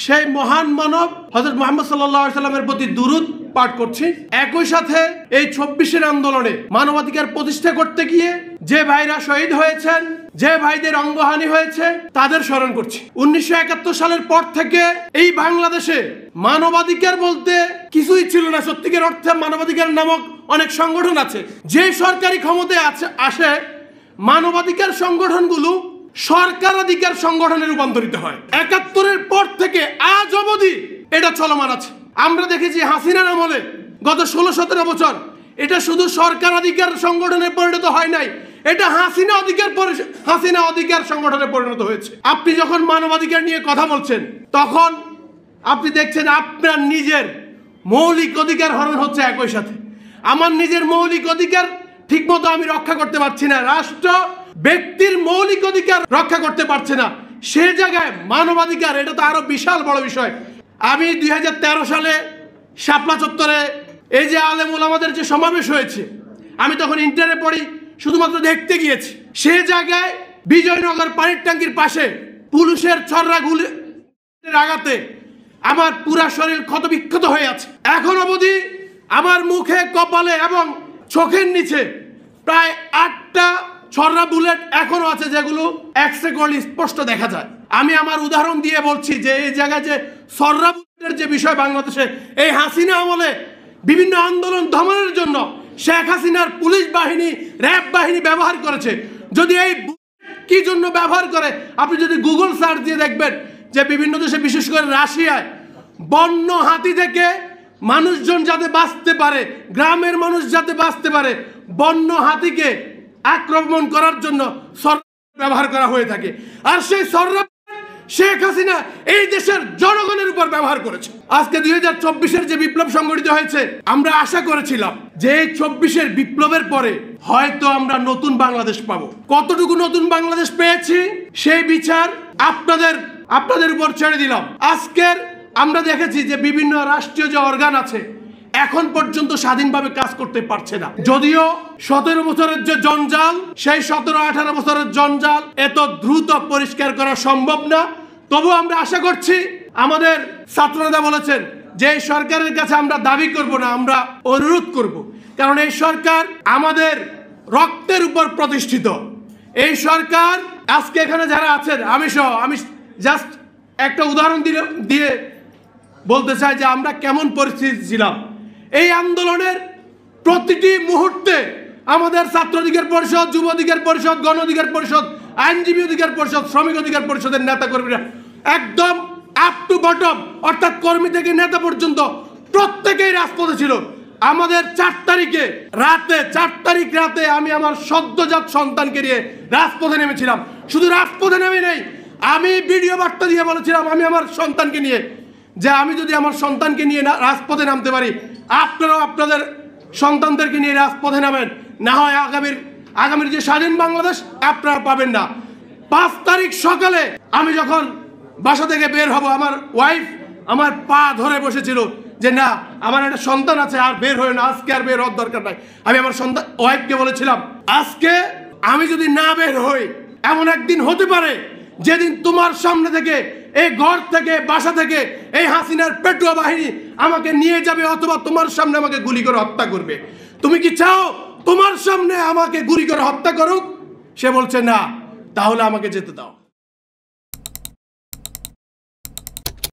সেই মহান মানব হযরত মুহাম্মদ সাল্লাল্লাহু আলাইহি সাল্লামের প্রতি দুরূদ পাঠ করছি। একই সাথে এই ২৪-এর আন্দোলনে মানবাধিকার প্রতিষ্ঠা করতে গিয়ে যে ভাইরা শহীদ হয়েছেন, যে ভাইদের অঙ্গহানি হয়েছে, তাদের স্মরণ করছি। ১৯৭১ সালের পর থেকে এই বাংলাদেশে মানবাধিকার বলতে কিছুই ছিল না। সত্যিকার অর্থে মানবাধিকার নামক অনেক সংগঠন আছে। যে সরকারি ক্ষমতায় আসে, মানবাধিকার সংগঠনগুলো সরকারাধিকার সংগঠনে রূপান্তরিত হয়। ৭১-এর পর থেকে আজ অবধি এটা চলমান আছে। আমরা দেখেছি হাসিনার আমলে গত ১৬-১৭ বছর এটা শুধু সরকারাধিকার সংগঠনে পরিণত হয় নাই, এটা হাসিনা অধিকার সংগঠনে পরিণত হয়েছে। আপনি যখন মানবাধিকার নিয়ে কথা বলছেন, তখন আপনি দেখছেন আপনার নিজের মৌলিক অধিকার হরণ হচ্ছে। একই সাথে আমার নিজের মৌলিক অধিকার ঠিকমতো আমি রক্ষা করতে পারছি না, রাষ্ট্র ব্যক্তির মৌলিক অধিকার রক্ষা করতে পারছে না। সে জায়গায় মানবাধিকার, এটা তো আরো বিশাল বড় বিষয়। আমি ২০১৩ সালে শাপলা চত্বরে এই যে আলেম ওলামাদের যে সমাবেশ হয়েছে, আমি তখন ইন্টারে পড়ি, শুধুমাত্র দেখতে গিয়েছি। সে জায়গায় বিজয়নগর পানির ট্যাঙ্কির পাশে পুলিশের ছররা গুলির আঘাতে আমার পুরা শরীর ক্ষতবিক্ষত হয়ে আছে। এখন অবধি আমার মুখে, কপালে এবং চোখের নিচে প্রায় ৮টা ছররা বুলেট এখনো আছে, যেগুলো এক্সরে করলে স্পষ্ট দেখা যায়। আমি আমার উদাহরণ দিয়ে বলছি যে এই জায়গায় যে ছররা বুলেটের যে বিষয় বাংলাদেশে এই হাসিনা আমলে বিভিন্ন আন্দোলন দমনের জন্য শেখ হাসিনার পুলিশ বাহিনী, র্যাব বাহিনী ব্যবহার করেছে। যদি এই কি জন্য ব্যবহার করে, আপনি যদি গুগল সার্চ দিয়ে দেখবেন যে বিভিন্ন দেশে, বিশেষ করে রাশিয়ায়, বন্য হাতি থেকে মানুষজন যাতে বাঁচতে পারে, গ্রামের মানুষ যাতে বাঁচতে পারে, বন্য হাতিকে আক্রমণ করার জন্য ব্যবহার করা হয়ে থাকে। আর সেই শেখ হাসিনা এই দেশের জনগণের উপর ব্যবহার করেছে। আজকে ২০২৪-এর যে বিপ্লব সংগঠিত হয়েছে, আমরা আশা করেছিলাম যে ২৪-এর বিপ্লবের পরে হয়তো আমরা নতুন বাংলাদেশ পাবো। কতটুকু নতুন বাংলাদেশ পেয়েছি সেই বিচার আপনাদের উপর ছেড়ে দিলাম। আজকের আমরা দেখেছি যে বিভিন্ন রাষ্ট্রীয় যে অর্গান আছে এখন পর্যন্ত স্বাধীনভাবে কাজ করতে পারছে না। যদিও ১৭ বছরের যে জঞ্জাল, সেই ১৭-১৮ বছরের জঞ্জাল এত দ্রুত পরিষ্কার করা সম্ভব না। তবু আমরা আশা করছি, আমাদের ছাত্রনেতা বলেছেন যে এই সরকারের কাছে আমরা দাবি করব না, আমরা অনুরোধ করব। কারণ এই সরকার আমাদের রক্তের উপর প্রতিষ্ঠিত। এই সরকার আজকে এখানে যারা আছেন, আমি জাস্ট একটা উদাহরণ দিয়ে বলতে চাই যে আমরা কেমন পরিস্থিতি ছিলাম। এই আন্দোলনের প্রতিটি মুহূর্তে আমাদের ছাত্র অধিকার পরিষদ, যুব অধিকার পরিষদ, গণ অধিকার পরিষদ, আইনজীবী অধিকার পরিষদ, শ্রমিক অধিকার পরিষদের নেতা কর্মীরা একদম আপ টু বটম, অর্থাৎ কর্মী থেকে নেতা পর্যন্ত প্রত্যেকেই রাজপথে ছিল। আমাদের ৪ তারিখ রাতে আমি আমার সদ্যজাত সন্তানকে নিয়ে রাজপথে নেমেছিলাম। শুধু রাজপথে নেমে নেই, আমি ভিডিও বার্তা দিয়ে বলেছিলাম আমি আমার সন্তানকে নিয়ে, যে আমি যদি আমার সন্তানকে নিয়ে রাজপথে নামতে পারি, আপনারাও আপনাদের সন্তানদেরকে নিয়ে রাজপথে নামেন। না হয় আগামীর যে স্বাধীন বাংলাদেশ আপনারা পাবেন না। ৫ তারিখ সকালে আমি যখন বাসা থেকে বের হব, আমার ওয়াইফ আমার পা ধরে বসেছিল যে না, আমার একটা সন্তান আছে, আর বের হয়ে না, আজকে আর বের হওয়ার দরকার নাই। আমি আমার ওয়াইফকে বলেছিলাম, আজকে আমি যদি না বের হই, এমন একদিন হতে পারে যেদিন তোমার সামনে থেকে, এই ঘর থেকে, বাসা থেকে এই হাসিনার পেটুয়া বাহিনী আমাকে নিয়ে যাবে, অথবা তোমার সামনে আমাকে গুলি করে হত্যা করবে। তুমি কি চাও তোমার সামনে আমাকে গুলি করে হত্যা করুক? সে বলছে না, তাহলে আমাকে যেতে দাও।